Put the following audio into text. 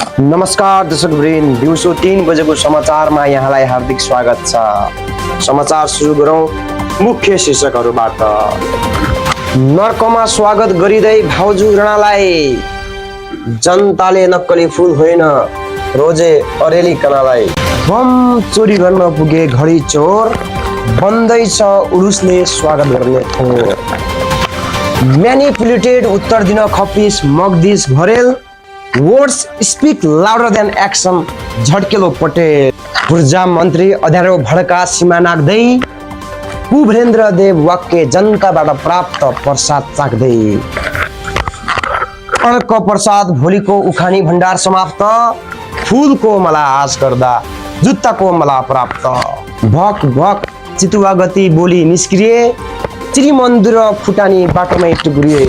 नमस्कार दर्शकवृन्द, दिउँसो 3 बजेको समाचारमा यहाँलाई हार्दिक स्वागत छ। समाचार सुरु गरौँ मुख्य शीर्षकहरूबाट। नर्कमा स्वागत गरिँदै भाउजू राणालाई, जनताले नक्कली फुल होइन रोजे अरेली कनालाई। बम चोरी गर्न पुगे घडी चोर, बन्दैछ उडुसले स्वागत गर्ने थोर। म्यानिपुलेटेड उत्तर दिन खप्पिस मगदिस भरेल, words speak louder than action झड्केलो पटेल। ऊर्जा मन्त्री अध्यारो भड्का सीमा नाग्दै, कुभेन्द्र देव वाक्य जनताबाट प्राप्त प्रसाद चाख्दै। अर्क प्रसाद भोलिको उखानी भण्डार समाप्त, फुलको मला आश गर्दा जुत्ताको मला प्राप्त। भक भक चितुवा गति बोली निष्क्रिय, चिरीमन्दिर फुटानी बाटोमै टुक्रिए।